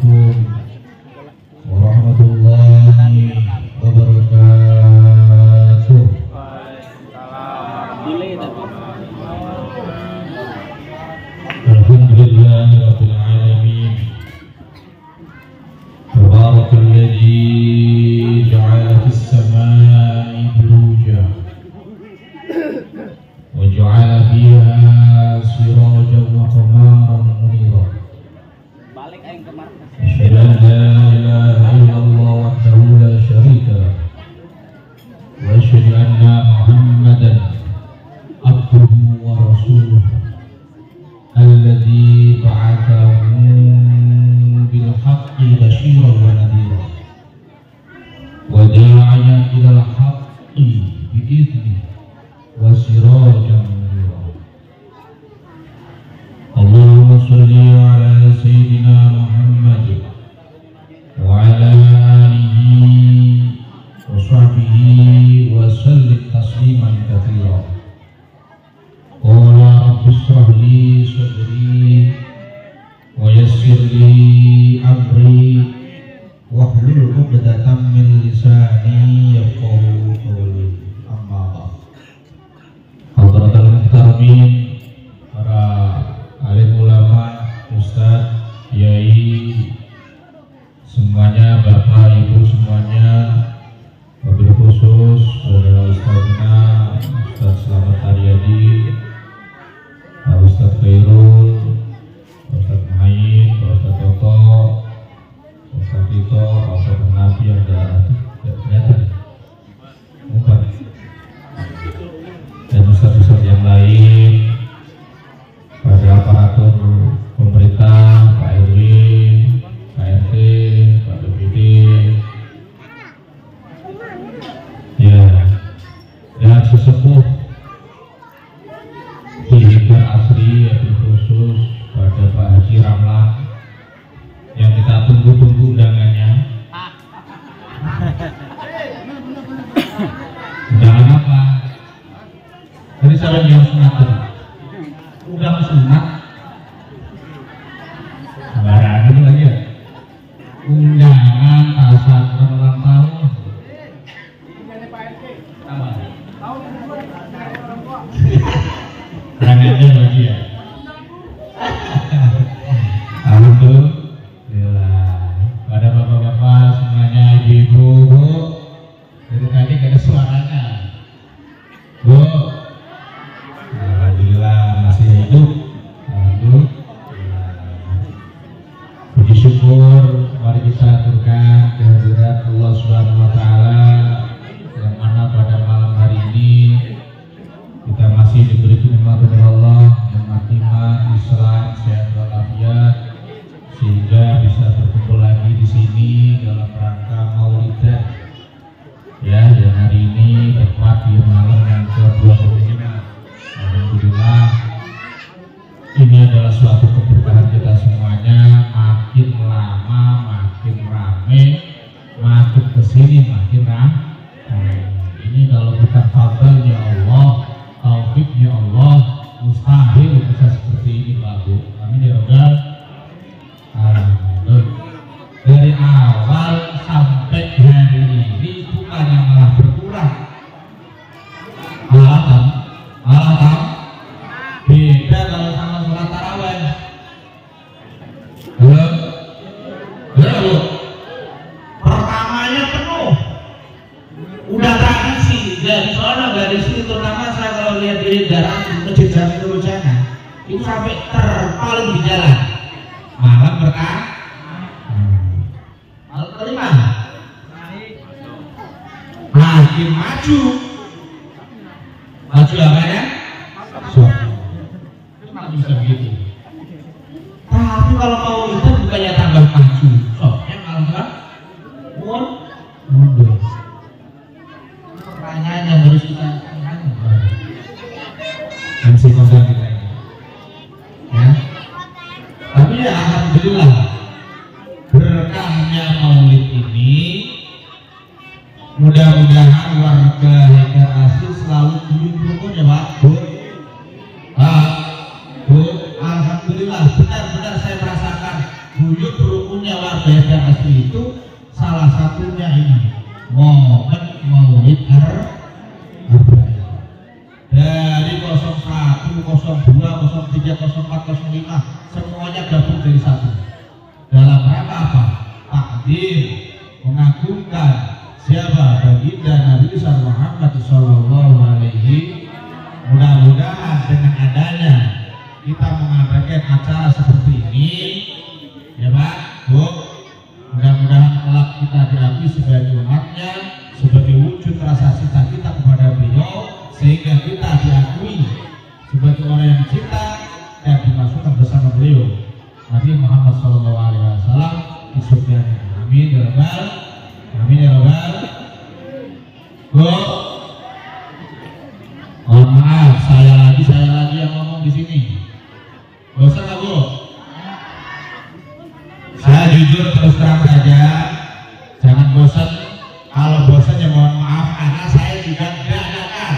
Assalamualaikum warahmatullahi wabarakatuh. Alhamdulillahirabbil alamin. Tabarakalladzi ja'ala fis samaa'i burujan wa ja'ala fiha sirajan wa qamaran munira. Asyhadu an la ilaha illallah wahdahu la syarika lah wa asyhadu anna Muhammadan abduhu wa rasuluh alladzi ba'athahu bil haqqi basyiran wa nadhira wa da'iyan ilal haqqi bi idnihi wa sirajan munira. Allahumma shalli ala sayyidina Muhammad wa ala alihi wa sahbihi wa sallim tasliman katsira. Qala rabbi shrah li sadri wa yassir li amri wahlul 'uqdatam min lisani yafqahu qawli. Amma ba'd. Hadratul muhtaramin, para alim ulama, ustaz, kiai, semuanya, bapak, ibu semuanya, wabil khusus saudara ustazna Ustaz Slamet Aryadi, Ustaz Khairul, Ustaz Muhayyid, Ustaz Toto, Ustaz Tito, Ustaz Nabi yang tidak kelihatan, bukan, dan ustaz-ustaz yang lain, pada aparatur pemerintah, Pak RW, Pak RT, Pak BPD, ya, dan sesepuh Hidayah Asri, wabil khusus pada Pak Haji Ramlan yang kita tunggu-tunggu undangannya. Undangan apa? Tadi saya yang sunat, udah sunat, barang lagi ya. Undangan tasawuf ulang tahun. Kurang aja lagi ya. Alhamdulillah. Pada bapak-bapak semuanya, ibu-ibu, bu, dari tadi gak ada suaranya, bu. Alhamdulillah masih hidup. Alhamdulillah. Puji syukur mari kita aturkan kehadirat Allah Subhanahu wa taala yang mana pada malam hari ini kita masih diberi nikmat dari Allah yang iman, Islam, sehat walafiat, sehingga bisa berkumpul lagi di sini dalam rangka Maulidah. Ya, dan hari ini tepat di malam yang ke-25. Alhamdulillah, ini adalah suatu keberkahan kita semuanya. Makin lama makin rame, makin kesini makin rame. Ini kalau bukan fadlnya Allah, taufiknya Allah, mustahil bisa seperti ini, Pak Bu. Amin ya Rabbal alamin. Dari awal sampai hari ini bukannya malah berkurang, malah beda kalau sama sholat tarawih. Halo, pertamanya penuh, udah tradisi dari sana dari sini, terutama saya kalau lihat di daerah Masjid Jami Nurjana itu sampai terpaling di jalan malam berkah. Malam kelima makin maju apa ya? Kenapa bisa begitu? Tapi kalau mau itu bukannya tambah maju, soalnya malah mundur. Pertanyaan yang harus kita MC kondang kita ini, ya. Tapi ya alhamdulillah berkahnya Maulid ini, mudah-mudahan warga Haidar Asri selalu bersyukur ya Pak. Bu, alhamdulillah benar-benar saya merasakan guyub berukun rukunnya warga yang asli itu salah satunya ini momen maulid arba'in. Dari 01, 02, 03, 04, 05 semuanya gabung jadi satu. Dalam rangka apa? Takdir, mengagungkan siapa? Baginda Nabi Muhammad sallallahu alaihi. Mudah-mudahan dengan adanya kita mengadakan acara seperti ini, ya Pak, Bu, mudah-mudahan kelak kita diakui sebagai umatnya, sebagai wujud rasa cinta kita kepada beliau, sehingga kita diakui sebagai orang yang cinta dan dimasukkan bersama beliau Nabi Muhammad SAW di surga. Amin ya rabbal, amin ya rabbal. Bu, mohon maaf, saya lagi yang ngomong di sini. Bosan nggak Bu? Saya jujur terus terang saja, jangan bosan. Kalau bosan ya mohon maaf, karena saya juga dadakan.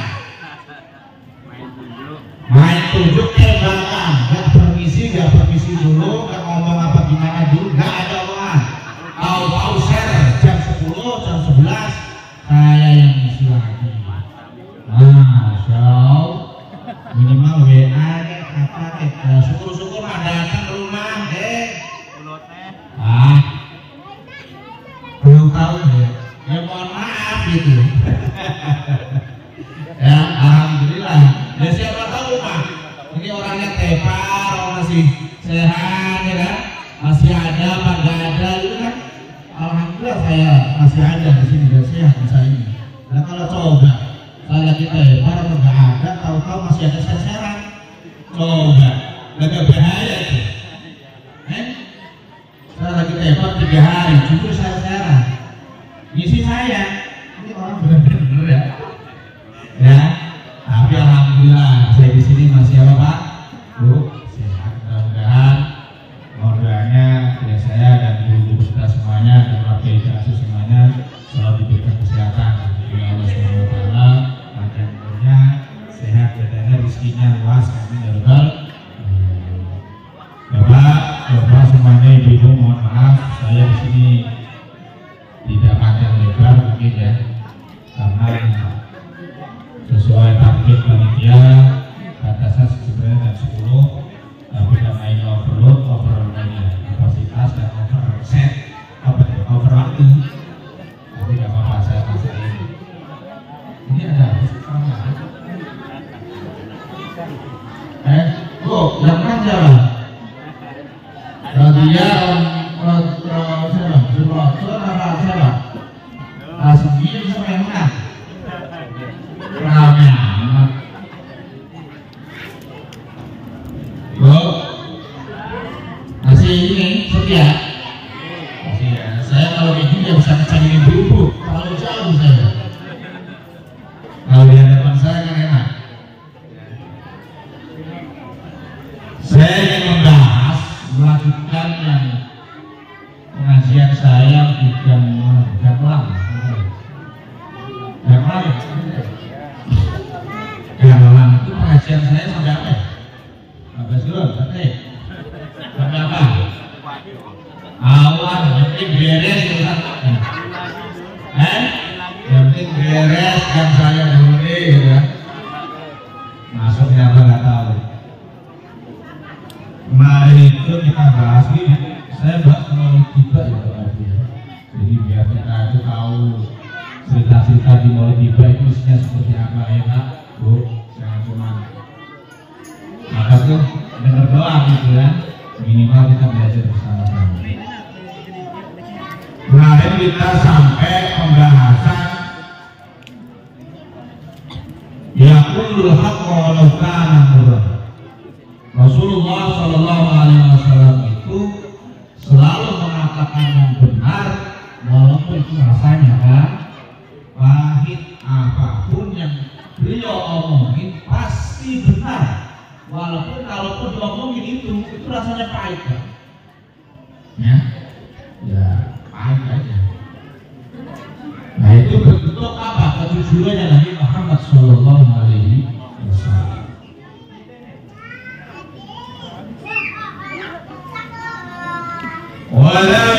Main tunjuk tembakan, nggak permisi dulu, nggak ngomong apa gimana dulu, nggak ada omongan. Tahu share jam 10, jam 11 saya yang ngisi lagi. Masya Allah, minimal WA apa syukur-syukur ada datang ke rumah belum tahu ya mohon maaf gitu. Ya alhamdulillah ya, siapa tahu Pak ini orangnya tepar, orang masih sehat ya kan, masih ada apa nggak ada gitu kan. Alhamdulillah saya masih ada di sini dan sehat bisa ini. Nah kalau coba saya lagi tepar atau nggak ada, tahu-tahu masih ada seseran, coba agak bahaya itu. Saya lagi tepar 3 hari, justru saya seseran. Isi saya, ini orang benar-benar ya. Ya, tapi alhamdulillah saya di sini masih apa Pak? Bu, sehat. Mudah-mudahan mohon doanya ya saya dan ibu-ibu kita semuanya dan keluarga Asus semuanya selalu diberikan kesehatan oleh Allah Subhanahu wa taala, panjang umurnya, sehat badannya, rezekinya luas, amin ya rabbal. Bapak semuanya, ibu-ibu mohon maaf saya di sini tidak panjang lebar mungkin ya, karena sesuai target panitia batasnya sebenarnya jam 10, tapi karena ini overload kapasitas dan overset over waktu, jadi nggak apa-apa saya pasarin. Ini ada apa sih Bu, yang mana siapa? Dia siapa? Asmir sama yang mana? Rame amat. Bu, masih ini setia? Masih ya. Saya kalau ini ya bisa kecangin ibu-ibu, terlalu jauh saya. Kalau di hadapan saya kan enak. Saya ingin membahas, melanjutkan yang pengajian saya di Gamelang. Gamelang itu pengajian saya sampai apa ya? 15 dulu, sampai apa? Awal, yang penting beres yang penting beres yang saya beli ya. Masuknya apa nggak tahu. Kemarin itu kita bahas ini, saya bahas maulid tiba ya Pak. Jadi biar kita itu tahu cerita-cerita di maulid tiba itu isinya seperti apa ya Pak, Bu, jangan cuma maka tuh dengar doang gitu ya, minimal kita belajar bersama-sama. Kemarin kita sampai pembahasan yaqulul haqqa walau kana murran. Rasulullah Shallallahu Alaihi Wasallam itu selalu mengatakan yang benar walaupun itu rasanya kan pahit, apapun yang beliau omongin pasti benar, walaupun kalaupun diomongin itu rasanya pahit kan? Ya pahit aja. Nah itu bentuk apa kejujurannya Nabi Muhammad Shallallahu Alaihi Wasallam. Wala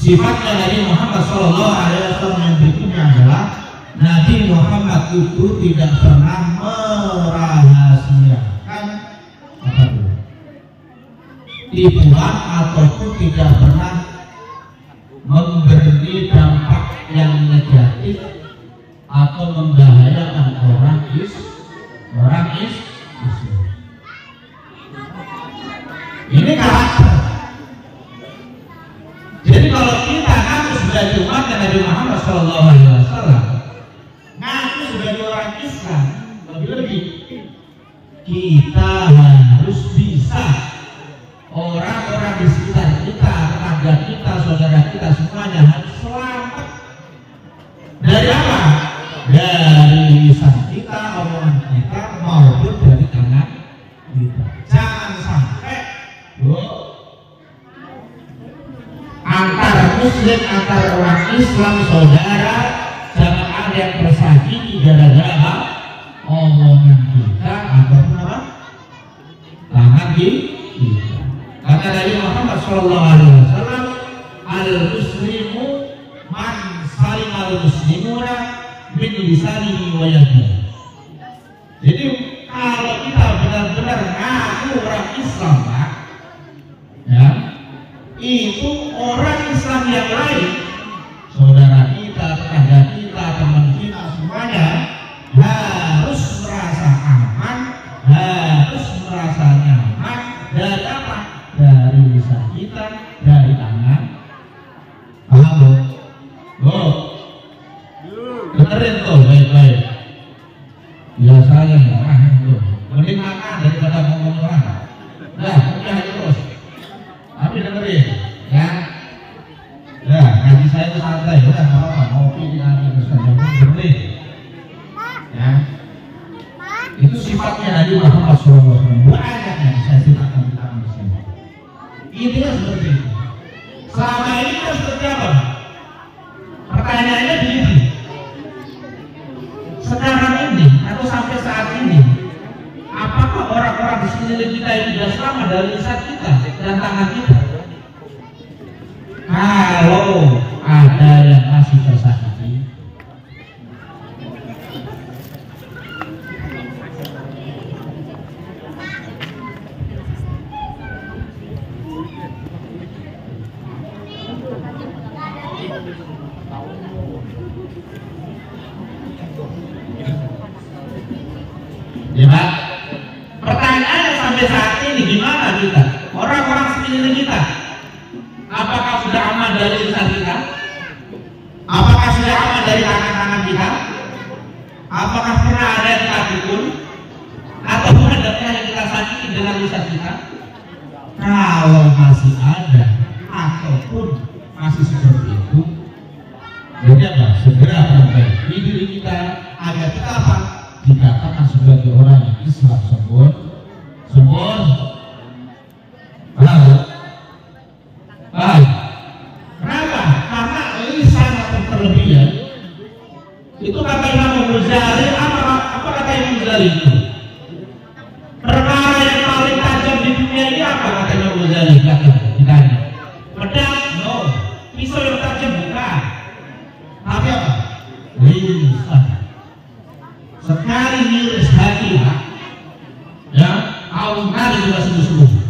Sifatnya Nabi Muhammad SAW yang berikutnya adalah Nabi Muhammad itu tidak pernah merahasiakan apa itu? Tipuan ataupun tidak pernah memberi dampak yang negatif atau membahayakan orang Islam. Ini karakter. Jadi kalau kita ngaku sebagai umat Nabi Muhammad SAW, ngaku sebagai orang Islam, lebih-lebih kita harus bisa orang-orang di sekitar kita, tetangga kita, saudara kita semuanya harus selamat dari apa? Dari lisan kita, omongan kita, maupun dari tangan kita. Jangan sampai antar muslim, antar orang Islam saudara, jangan ada yang tersakiti gara-gara omongan kita ataupun apa? Tangan kita. Kata Nabi Muhammad SAW, al-muslimu man salim al-muslimuna min lisanihi wa yadihi. Jadi kalau kita benar-benar ngaku orang Islam, Pak, ya, itu orang Islam yang lain, saudara kita, tetangga kita, teman kita semuanya harus merasa aman, harus merasa nyaman dari apa? Dari lisan kita, dari tangan. Halo, dengerin tuh baik-baik. Biasanya ya, mending makan daripada ngomong orang. Nah, udah terus. Tapi dengerin, ya. Nah, ngaji saya itu santai, udah nggak apa-apa. Ngopi di akhir saja, dengerin. Ya. Itu sifatnya Nabi Muhammad SAW. Banyak yang saya ceritakan di dalam sini. Intinya seperti itu. Selama ini kita seperti apa? Pertanyaannya begini. Sekarang ini atau sampai saat ini, apakah orang-orang di sekeliling kita ini sudah selamat dari lisan kita dan tangan kita? Kalau ada yang masih tersakiti, ya Pak, pertanyaannya sampai saat ini gimana kita? Orang-orang sekeliling kita, apakah sudah aman dari lisan kita? Apakah sudah aman dari tangan-tangan kita? Apakah pernah ada yang kita pukul? Ataupun ada yang kita sakiti dengan lisan kita? Kalau masih ada ataupun masih seperti itu, jadi apa? Segera perbaiki diri kita agar kita apa? Dikatakan sebagai orang yang Islam sempurna. Kenapa? Karena lisan atau terlebih itu kata Imam Ghazali. Apa kata Imam Ghazali itu? Perkara yang paling tajam di dunia ini apa kata Imam Ghazali? Ditanya. Pedang? No. Pisau yang tajam bukan. Tapi apa? Lisan. Sekali miris hati, ya, Allah juga sungguh-sungguh.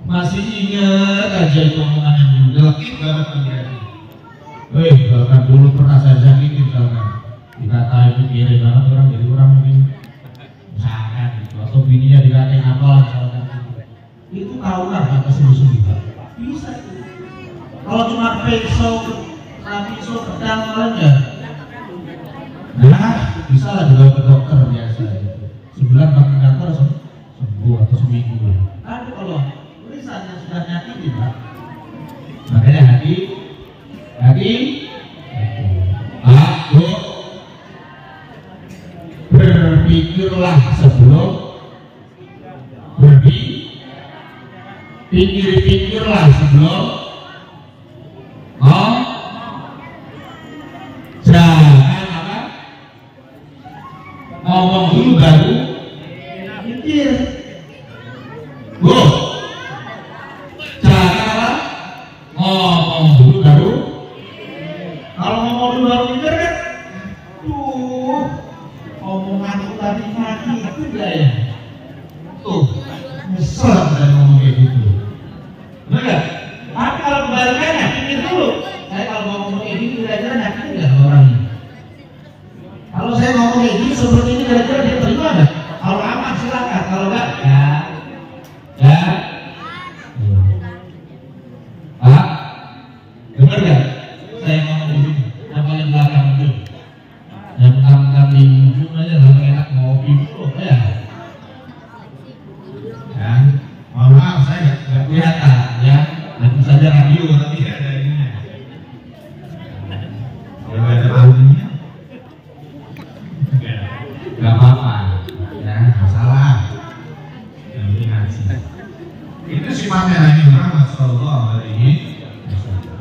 Masih ingat aja itu omongan yang jelek banget terjadi. Bahkan dulu pernah saya sakiti misalkan, dikatain itu kiri banget orang, jadi orang mungkin misalkan gitu, atau bininya dikatain apa misalkan itu kaulah kata sungguh-sungguh. Bisa itu. Kalau cuma pisau pedang aja. Nah, bisa lah juga ke dokter biasa gitu. Sebulan pakai kantor sembuh atau seminggu. Tapi kalau tulisan yang sudah nyakitin, Pak, makanya hati, aku berpikirlah sebelum pikirlah sebelum jangan ngomong dulu baru mikir. Bu, jangan ngomong dulu baru. Kalau ngomong dulu baru mikir kan, tuh omongan tadi pagi itu enggak ya? Tuh, nyesel dan ngomong kayak gitu. Benar nggak? Tapi kalau kebalikannya, pikir dulu. Saya kalau ngomong kayak gini kira-kira nyakitin nggak orang ini? Kalau saya ngomong kayak gini seperti ini kira-kira dia terima nggak? Kalau aman silakan, kalau enggak ya. Pak, dengar nggak? Saya ngomong begini, yang paling belakang itu, yang mentang-mentang di ujung aja sama enak ngopi dulu, ya. Ya, mohon maaf saya nggak kelihatan, ya. Tentu saja radio tapi nggak ada ininya. Kalau ada audinya, nggak apa-apa, ya masalah. Yang ini ngaji. Itu sifatnya Nabi Muhammad Sallallahu Alaihi Wasallam.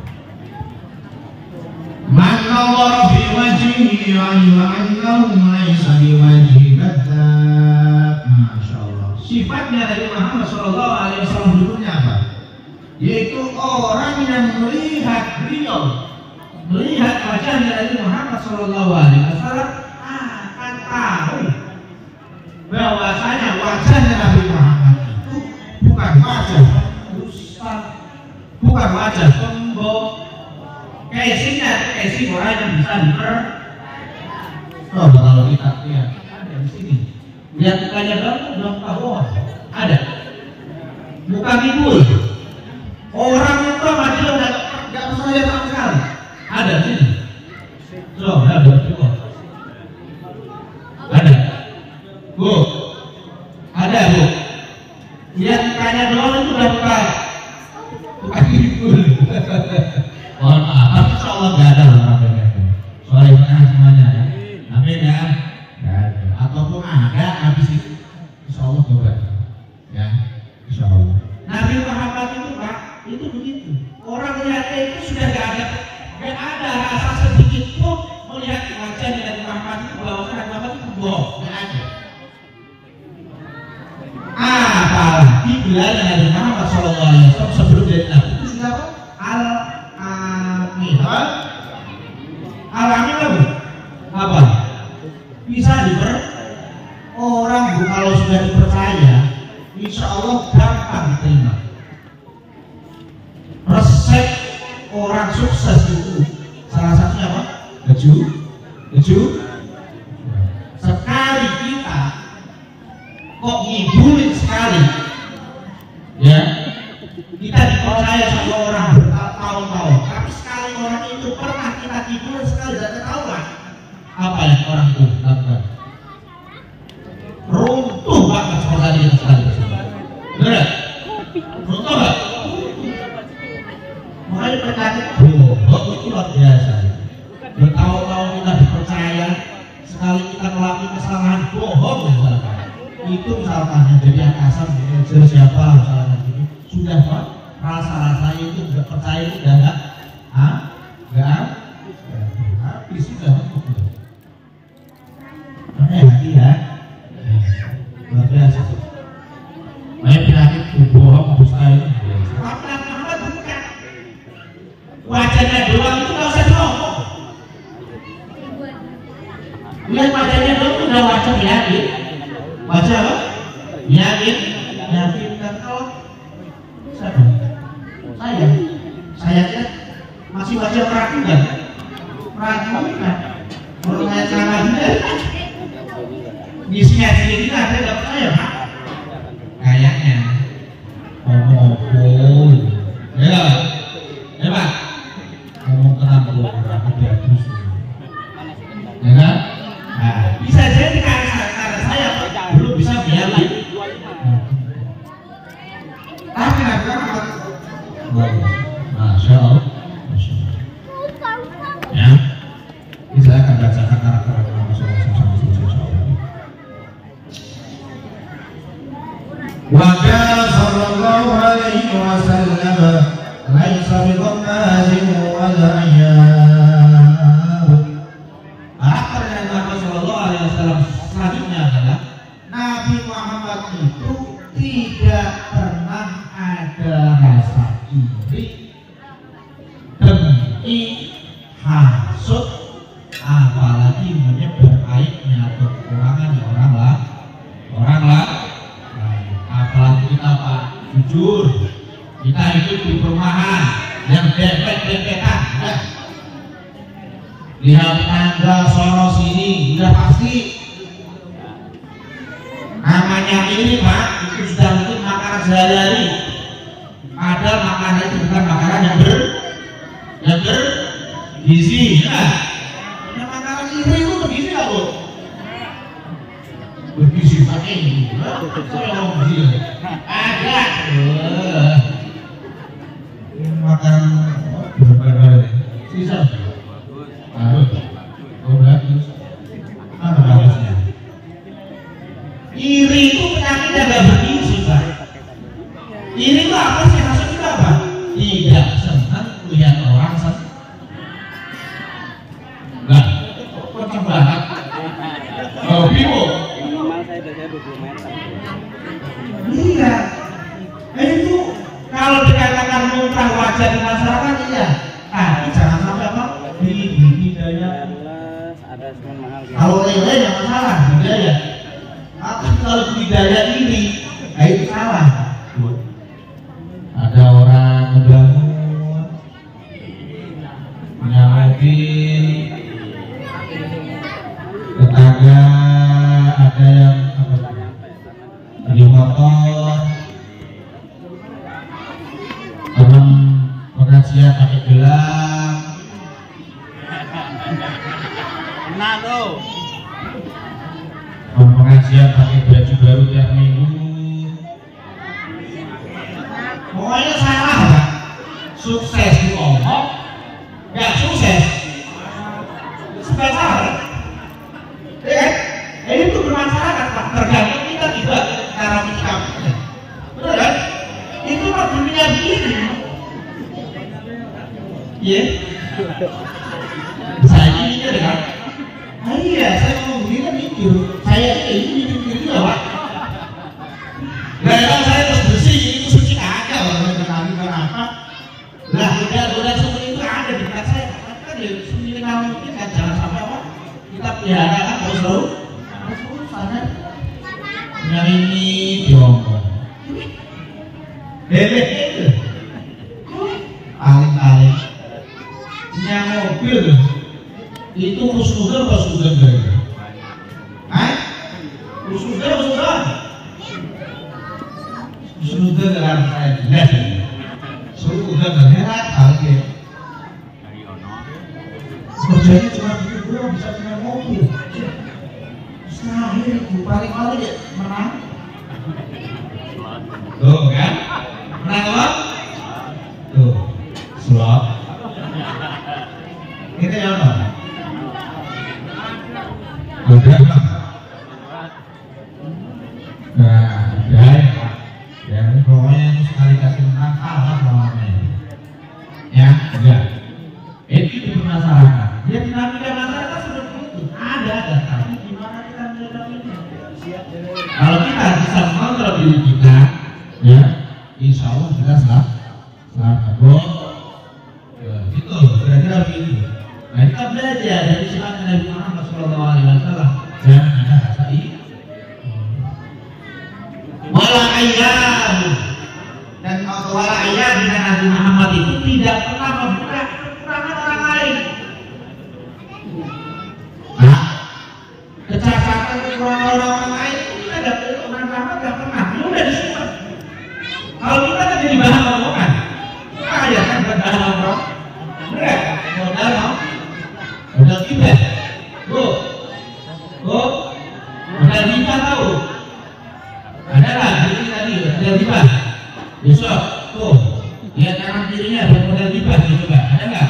Man nawara fi wajhihi wa annahu laysa bi wajhi kadzab. Masyaallah. Sifatnya Nabi Muhammad Sallallahu Alaihi Wasallam dulunya apa? Yaitu orang yang melihat beliau, melihat wajahnya Nabi Muhammad Sallallahu Alaihi Wasallam akan tahu bahwasanya wajahnya Nabi Muhammad itu bukan wajah rusak, bukan wajah tembok. Casingnya casing orang yang bisa oh, kalau kita lihat ada di sini, lihat mukanya dong, belum tahu ada muka timbul. Orang itu mati udah nggak percaya sama sekali. Ada di sini. Coba ada coba. Ada. Bu. Ada bu. Lihat mukanya doang itu udah buka timbul. Mohon maaf, insya Allah nggak ada orang kayak gitu. Soalnya semuanya ya. Amin ya. Nggak ada. Ataupun ada habis itu, insya Allah coba. Ya, insya Allah. Nabi Muhammad itu Pak, itu begitu. Orang lihatnya itu sudah nggak ada rasa sedikit pun melihat wajah Nabi Muhammad itu bahwa Nabi Muhammad itu bohong. Nggak ada. Apalagi bila Nabi Muhammad SAW sebelum jadi Nabi itu sudah Al-Amin apa? Bisa orang kalau sudah dipercaya, insya Allah gampang diterima. Resep orang sukses itu salah satunya apa? Keju. Sekali kita kok ngibulin sekali, ya kita dipercaya sama orang bertahun-tahun, tapi sekali orang itu pernah kita ngibulin sekali dan ketahuan, apa yang orang itu lakukan? Runtuh banget seperti kita sekali. Benar? Runtuh nggak? Makanya penyakit bohong itu luar biasa. Bertahun-tahun kita dipercaya, sekali kita melakukan kesalahan bohong misalkan. Itu misalkan yang jadi atasan manajer siapa misalkan gitu, sudah Pak, rasa-rasanya itu nggak percaya itu udah nggak habis sudah. Hati ya, luar biasa. Banyak penyakit bohong, dusta itu. Tapi Muhammad bukan. Wajahnya doang itu nggak usah diomong. Lihat wajahnya doang itu udah wajah yakin. Wajah apa? Yakin kan kalau saya lihat masih wajah ragu kan? Kalau saya salah isinya sendiri ada nggak percaya Pak? Kayaknya ngomong ya Pak, ngomong kenapa lu ragu dia terus, ya kan? Nah, bisa jadi karena saya belum bisa biarin. Tapi kenapa? Masya Allah. Ya, ini saya akan bacakan karakter Muhammad SAW. Wajah sallallahu alaihi wasallam laisa bidhammazin wala ayyam. Karakter Nabi sallallahu alaihi wasallam selanjutnya adalah Nabi Muhammad itu tidak kita Pak, jujur. Kita hidup di perumahan yang dempet-dempetan. Lihat tangga sono sini, udah pasti. Namanya ini Pak, itu sudah mungkin makanan sehari-hari. Padahal makanan itu bukan makanan yang bergizi, ya. Yang makanan ini itu bergizi nggak Bu? Bergizi pakai ini, saya mau bergizi. Ada. Makan berapa sisa? Bagus. Apa bagusnya? Iri itu penyakit yang gak bergizi Pak. Iri itu apa sih? Maksudnya apa? Tidak senang lihat orang senang. Nah, kocak banget. Oh, Bimo. Minimal saya biasanya 20 meter. Iya. Itu kalau dikatakan mutlak wajar di masyarakat, iya. Tapi jangan sampai apa? Budidaya. Ada cuman mahal. Kalau lele yang masalah, budidaya. Tapi kalau budidaya ini, itu salah. Ada orang ngebangun, punya mobil, tetangga ada yang di motor, teman pengajian pakai gelang, teman pengajian pakai baju baru tiap minggu. Pokoknya salah Pak. Sukses di omong, nggak sukses. Sudah salah. Ini tuh bermasyarakat Pak. Tergantung kita juga cara menyikapinya. Betul kan? Itu mah dunia begini. Iya. Saya mikir kan. Iya, saya mau begini kan mikir. Saya ini mikir juga Pak. Kalau saya terus bersih itu suci ada orang kenali apa? Lah udah seperti itu ada di dekat saya. Kan ya seminimal mungkin kan jangan sampai apa? Kita pelihara kan harus tahu. Sana yang ini diomong. Hehehe. Paling punya mobil itu khusnuzon apa khusnuzon dari? Hah? Khusnuzon dengan saya jelas. Khusnuzon dan herat kali ya. Kerjanya cuma begitu doang, bisa punya mobil. Terakhir paling ya menang. Tuh kan? Menang apa? Tuh, slot. Kita yang apa? Udah. Nah, ya pokoknya sekali kasih menang kalah lawannya. Ya, enggak. Itu di masyarakat. Ya dinamika masyarakat seperti itu. Ada tapi gimana kita menyikapinya? Kalau kita bisa mengontrol diri kita, ya, insya Allah kita selamat. Itu kira-kira begitu. Nah kita belajar dari sifat Nabi Muhammad SAW. Jangan ada rasa ini. Wala ayam dan wala ayam dengan Nabi Muhammad itu tidak pernah membuka kekurangan orang lain. Nah, kecacatan kekurangan orang lain itu kita dapat orang Muhammad nggak pernah. Itu udah disimpan. Kalau kita kan jadi bahan omongan, kaya kan bukan bahan omong. Bener, modal kita. Modal kita tahu. Ada lah, jadi tadi modal kita. Besok, tuh, lihat kanan kirinya ada modal kita. Coba, ada nggak?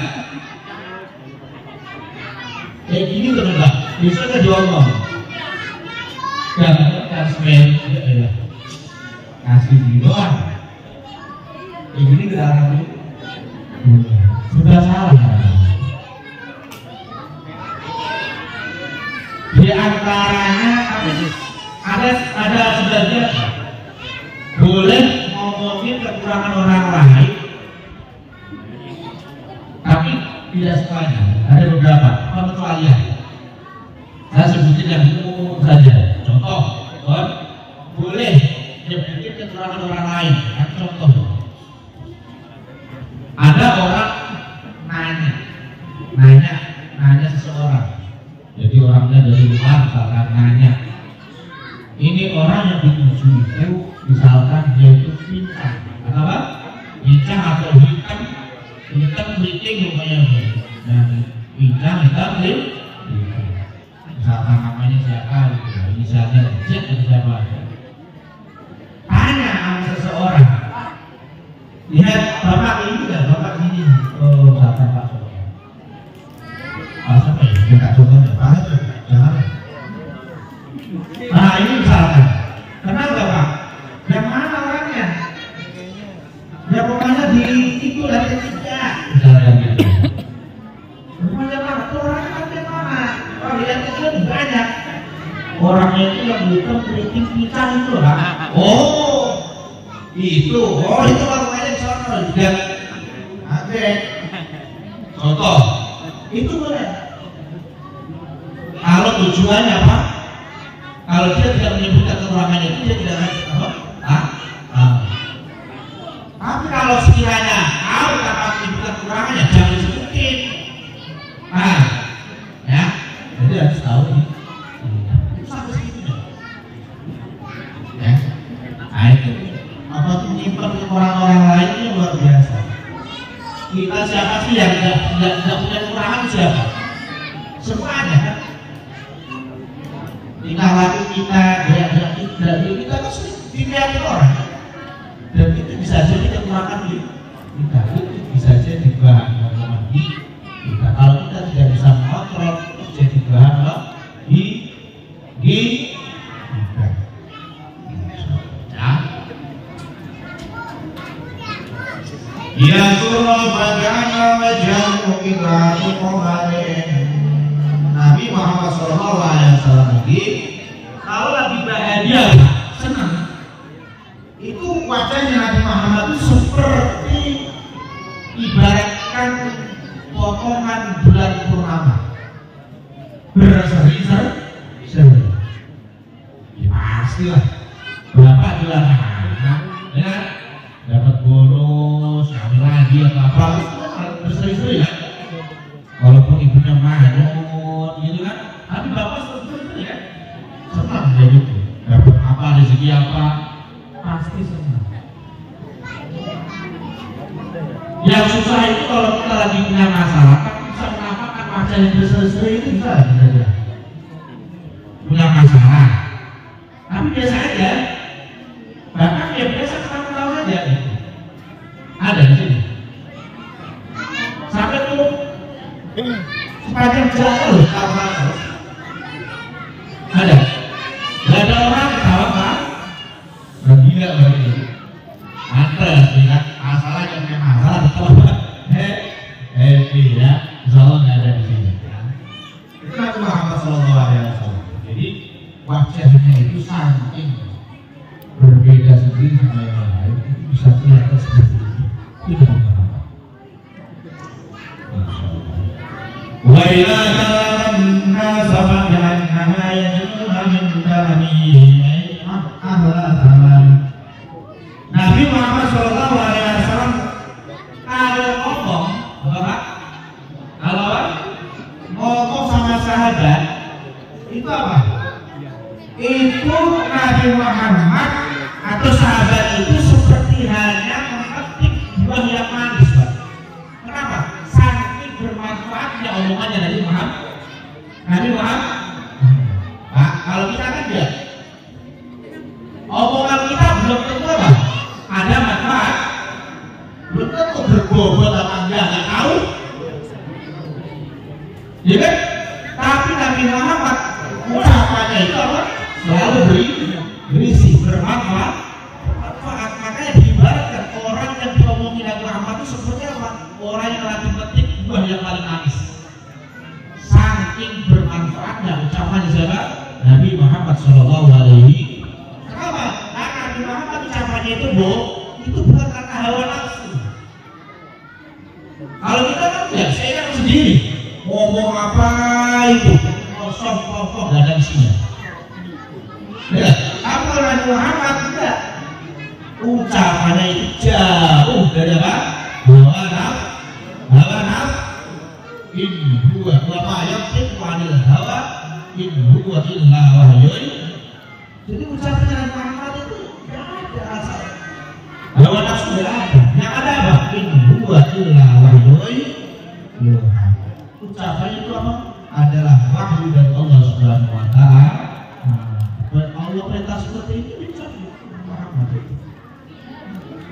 Kayak gini tuh Mbak, besok kan diomong. Jangan semen, kasih di doang. Kayak gini gerakan ini sudah salah. Di antaranya ada sebagian boleh ngomongin kekurangan orang lain, tapi tidak semuanya. Ada beberapa pengecualian. Saya sebutin yang umum saja. Contoh, boleh nyebutin kekurangan orang lain. Kan contoh, ada orang nanya seseorang. Jadi orangnya dari luar misalkan nanya, ini orang yang dituju itu misalkan dia itu pincang, apa? Pincang atau hitam keriting rumahnya. Nah, pincang hitam misalkan namanya siapa gitu, misalnya siapa? Tanya sama seseorang, lihat bapak ini enggak, bapak ini, oh misalkan Pak Soto. Siapa ya? Minta contohnya, Pak Soto, jangan. Nah ini misalkan, kenapa Pak? Yang mana orangnya? Ya pokoknya di itu dari ketiga, misalnya gitu. Rumahnya Pak, itu orangnya kan di mana? Oh lihat itu banyak. Orangnya itu yang bukan keriting pincang itu Pak. Itu rumahnya di sana juga. Oke. Contoh, itu boleh. Kalau tujuannya apa? Kalau dia tidak menyebutkan kekurangannya itu dia tidak apa? Tapi kalau sekiranya tahu tanpa menyebutkan kekurangannya jangan disebutin. Nah, ya, jadi harus tahu nih. Itu sampai segitu ya. Nah itu apa tuh nyimpen orang-orang lain ini luar biasa. Kita siapa sih yang tidak punya kekurangan siapa? Semuanya kan. Tingkah laku kita, gaya-gaya kita kan dilihat orang, dan itu bisa jadi kekurangan di kita, itu bisa jadi bahan omongan di kita. Kalau kita tidak bisa mengontrol, jadi bahan di kita. Ya surah bagaimana wajahmu kita kemarin. Nabi Muhammad SAW lagi kalau lagi bahagia, senang, itu wajahnya Nabi Muhammad itu seperti ibaratkan potongan bulan purnama, berseri-seri. Ya pastilah berapa bulan ya dapat bonus, kawin lagi atau apa, berseri-seri ya. Walaupun ibunya mahal gitu kan, tapi bapak seperti ya senang ya gitu, dapat apa, rezeki apa, pasti senang. Yang susah itu kalau kita lagi punya masalah, kan bisa menampakkan wajah yang berseri-seri itu bisa kita punya masalah, tapi biasa aja, bahkan ya biasa ketawa-ketawa aja gitu. Ada di sini sampai tuh sepanjang jalan ada, nggak ada orang ketawa Pak, gila lagi, antres ya, masalah yang punya masalah ketawa, happy ya, insyaallah nggak ada di sini. Itu Nabi Muhammad SAW. Jadi wajahnya itu saking berbeda sendiri sama yang lain, itu bisa kelihatan seperti itu. Itu bukan apa. Wa ila sama jahannama yajruha min kalamihi ahla zaman. Nabi Muhammad SAW kalau ngomong, Bapak, kalau ngomong sama sahabat itu apa? Itu Nabi Muhammad atau sahabat itu seperti hanya memetik buah yang manis, Pak. Kenapa? Saking bermanfaatnya omongannya Nabi Muhammad. Pak, kalau kita kan enggak, omongan kita belum tentu apa? Ada manfaat, belum tentu berbobot apa enggak tahu. Ya kan? Tapi Nabi Muhammad ucapannya itu apa? Selalu berisi, bermanfaat. Makanya diibaratkan orang yang diomongin Nabi Muhammad itu seperti apa? Orang yang lagi petik buah yang paling manis. Saking bermanfaatnya ucapannya siapa? Nabi Muhammad SAW. Kenapa? Karena Nabi Muhammad ucapannya itu itu bukan karena hawa nafsu. Kalau kita kan ya saya kan sendiri ngomong apa itu kosong gak ada isinya. Ya, apa Nabi Muhammad enggak? ucapannya itu jauh dari apa? Hawa nafsu. In huwa wa ma yantiqu 'anil hawa in huwa illa wahyun. Jadi ucapan Nabi Muhammad itu tidak ada asal hawa nafsu, tidak ada. Yang ada apa? In huwa illa wahyun yuha. Ucapan itu apa? Adalah wahyu dari Allah Subhanahu wa taala. Allah perintah seperti ini ucapan Muhammad itu.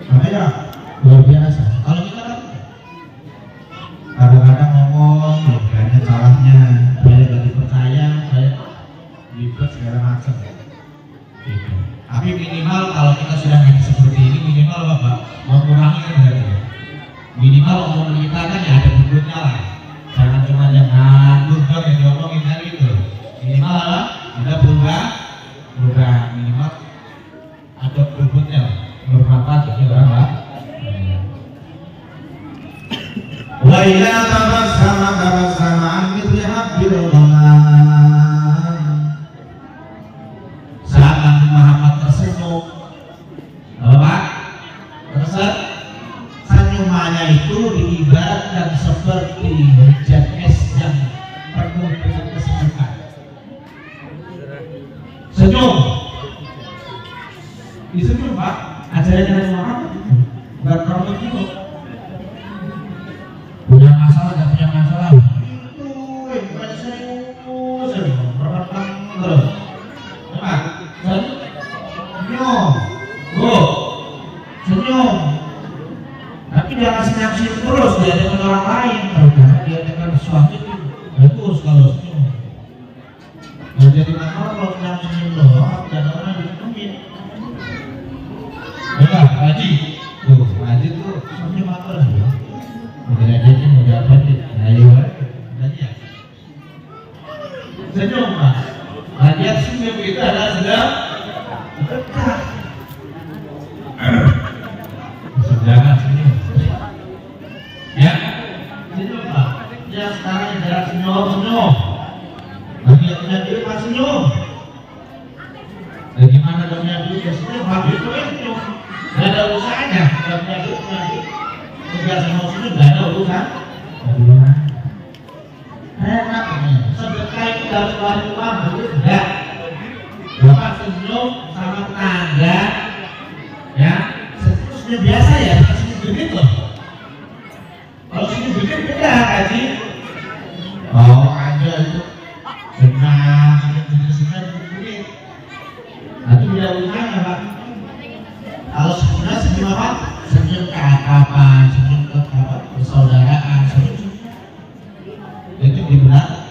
Makanya luar biasa. Kalau kita kan kadang-kadang ngomong banyak salahnya, banyak gak dipercaya, banyak ribet segala macam. Gitu. Tapi minimal kalau kita sudah ngaji seperti ini, minimal apa Pak? Mengurangi kan berarti. Minimal omongan kita kan ya ada bobotnya lah. Jangan cuma yang nganggur dong yang diomongin kan gitu. Minimal apa? Ada perubahan minimal ada bobotnya lah. Bermanfaat bagi orang Pak. Wa ila tabassama an mithli habbil ghamam. Saat Nabi Muhammad tersenyum, apa? Senyumannya itu diibaratkan seperti hujan es yang penuh dengan kesejukan. Senyum, disenyum Pak. Ajaran Nabi Muhammad bukan kamu itu. Punya masalah, gak punya masalah. Itu bukan senyum, berbatang terus. Apa? Senyum, senyum. Tapi jangan senyum terus dia dengan orang lain. Kalau dia dengan suami itu bagus kalau senyum. Nah, jadi masalah kalau senyum doang, jangan orang disenyumin. Enggak, Haji. Haji tuh senyum apa lah ya? Udah aja mau apa sih? Ayo, Haji ya. Senyum Pak. Haji senyum itu adalah sedang dekat. Jangan senyum. Ya, senyum Pak. Ya sekarang jangan senyum. Lagi yang punya diri Pak senyum. Nah, gimana dong yang dulu senyum? Pak itu senyum. Gak ada urusannya, gak punya duit nanti kebiasaan mau senyum, gak ada urusan. Enak nih, sedekah itu harus keluarin uang, duit enggak. Bapak senyum sama tetangga, ya, senyum biasa ya, bukan senyum duit loh. Kalau senyum duit beda Haji. Oh aja itu senang, senyum duit. Nah itu beda urusannya Pak. Kalau sebenarnya senyum apa? Senyum keakraban, senyum persaudaraan, senyum itu dibenar.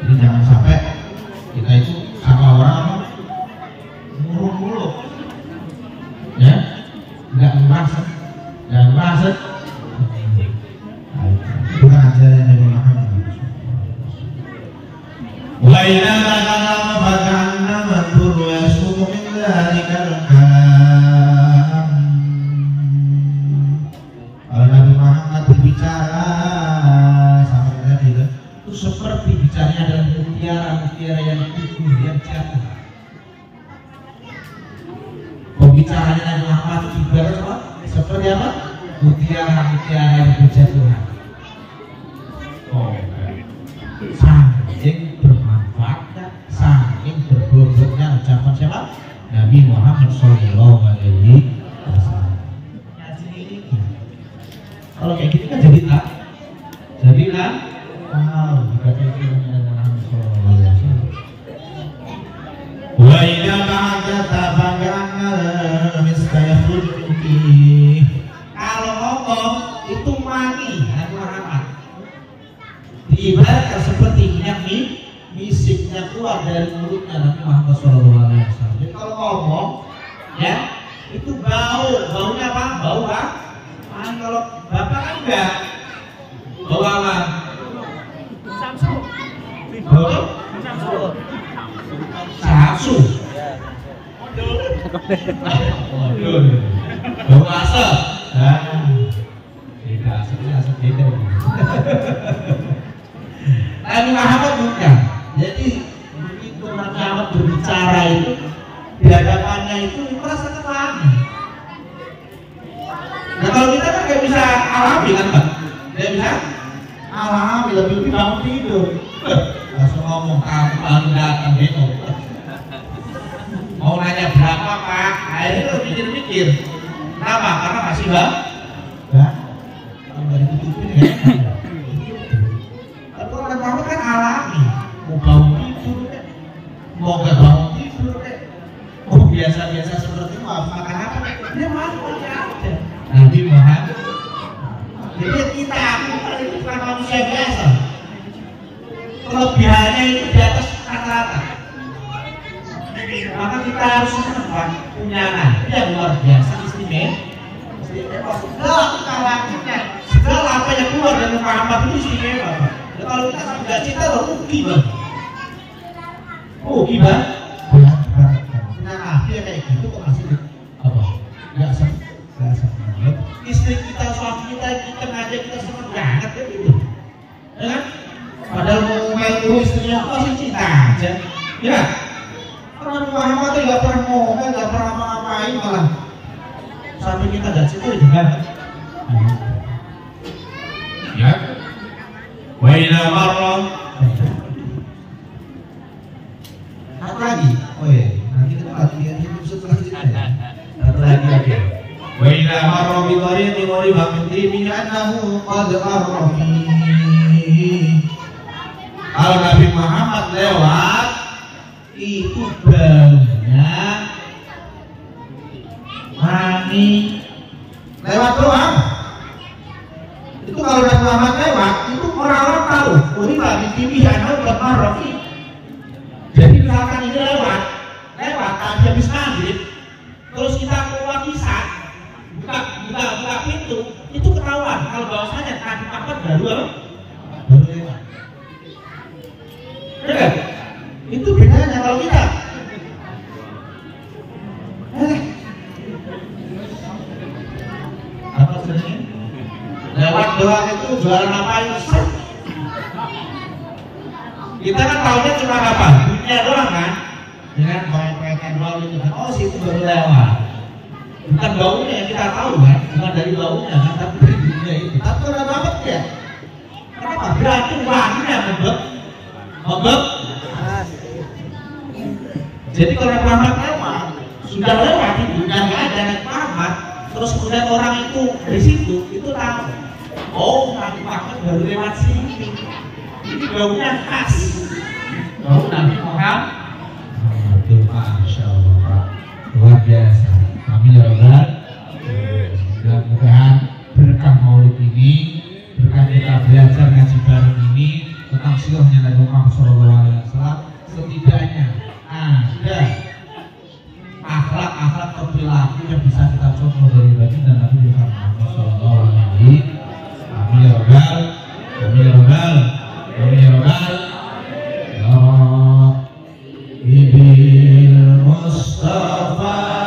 Jadi jangan sampai kita itu sama orang apa? Muruk-muruk, ya? Nggak merasa. Itu kan ajaran Nabi Muhammad. Wa ila ta'ala fa'anna madur wa yasumu min dzalikal kalam. Kalau Nabi Muhammad berbicara sama kita itu seperti bicaranya dalam mutiara yang teguh, yang jatuh. Pembicaranya Nabi Muhammad ibarat apa? Seperti apa? Mutiara yang berjatuhan. Saking bermanfaatnya, saking berbobotnya ucapan siapa? Nabi Muhammad Sallallahu Alaihi Wasallam. Kalau kayak gini kan jadi tak, wow, dikatakan Nabi Muhammad Sallallahu Alaihi Wasallam. Wa ila ba'da tabangana mistayakhudki. Kalau ngomong itu mani Nabi Muhammad. Diibaratkan seperti minyak misiknya keluar dari mulutnya Nabi Muhammad SAW. Jadi kalau ngomong, ya itu baunya apa? Bau kan? Kalau bapak kan enggak, bau apa? Samsu. Bau asap. Tidak asapnya asap beda. Nabi Muhammad bukan. Jadi begitu Nabi Muhammad berbicara itu di hadapannya itu merasa bisa alami kan Pak? Dia bisa alami lebih bangun tidur. Langsung ngomong kamu baru datang gitu. Mau nanya berapa Pak? Akhirnya lo mikir-mikir. Kenapa? Karena masih bang. Kalau dari tutupin ya. Tapi orang kamu kan alami. Mau bangun tidur deh. Mau gak bangun tidur deh. Mau biasa-biasa seperti itu makan apa? Dia makan aja. Nabi Muhammad. Jadi kita itu bukan manusia biasa. Kelebihannya itu di atas rata-rata. Maka kita harus punya nabi yang luar biasa istimewa. Segala kekalahannya, segala apa yang keluar dari Muhammad itu istimewa. Dan kalau kita tidak cinta, rugi bang. Rugi bang. Punya nabi yang kayak gitu kok masih apa? Nggak senang. Istri kita, suami kita aja kita senang banget ya gitu. Ya kan? Padahal mau melu istrinya masih cinta aja. Ya. Karena Muhammad itu nggak pernah ngomel, nggak pernah ngapa-ngapain malah sampai kita nggak cinta juga. Ya. Waina marah. Satu lagi. Oh iya. Nanti kita lagi lihat episode selanjutnya. Satu lagi oke. Waina marah biwari timori bangti minanahu qad arrafi. Kalau Nabi Muhammad lewat itu banyak mani lewat doang. Itu kalau Nabi Muhammad lewat itu orang-orang tahu. Ini lagi TV anak udah marah. Jadi misalkan ini lewat tadi habis maghrib, terus kita keluar kisah, buka pintu, itu ketahuan kalau bahwasanya tadi Muhammad baru lewat. Ya, itu bedanya kalau kita. Apa sebenarnya? Lewat doang itu jualan apa itu? Kita kan tahunya cuma apa? Dunia doang kan? Dengan pengen doang itu kan. Oh situ baru lewat. Bukan baunya yang kita tahu kan? Bukan dari baunya kan? Tapi dari dunia itu. Tapi orang banget ya. Kenapa? Berarti wanginya membek. Jadi kalau Muhammad lewat, sudah lewat itu, dan nggak ada Nabi Muhammad, terus kemudian orang itu dari situ, itu tahu, oh Nabi Muhammad baru lewat sini, ini baunya khas, bau Nabi Muhammad. Itu Masya Allah Pak, luar biasa. Kami Rabbal, mudah-mudahan berkah Maulid ini, berkah kita belajar ngaji bareng ini tentang sirahnya Nabi Muhammad SAW, setidaknya ada akhlak-akhlak perilaku yang bisa kita contoh dari baginda Nabi Muhammad SAW. Amin ya Rabbal, amin ya Rabbal, amin ya Rabbal. Ya Ibil Mustafa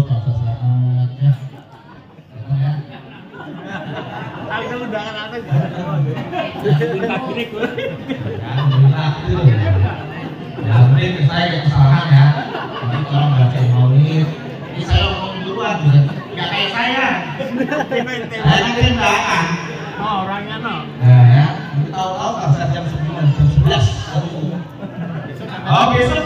Pak Ustaz selamat ya. Datang ya. Aku undangan apa sih? Alhamdulillah itu. Ya, mungkin saya kesalahan ya. Ini orang baca maulid. Ini saya ngomong duluan, nggak kayak saya. Saya ngirim undangan. Oh, orangnya no. Nah ya, tahu-tahu kalau jam 9, jam 11. Oh, besok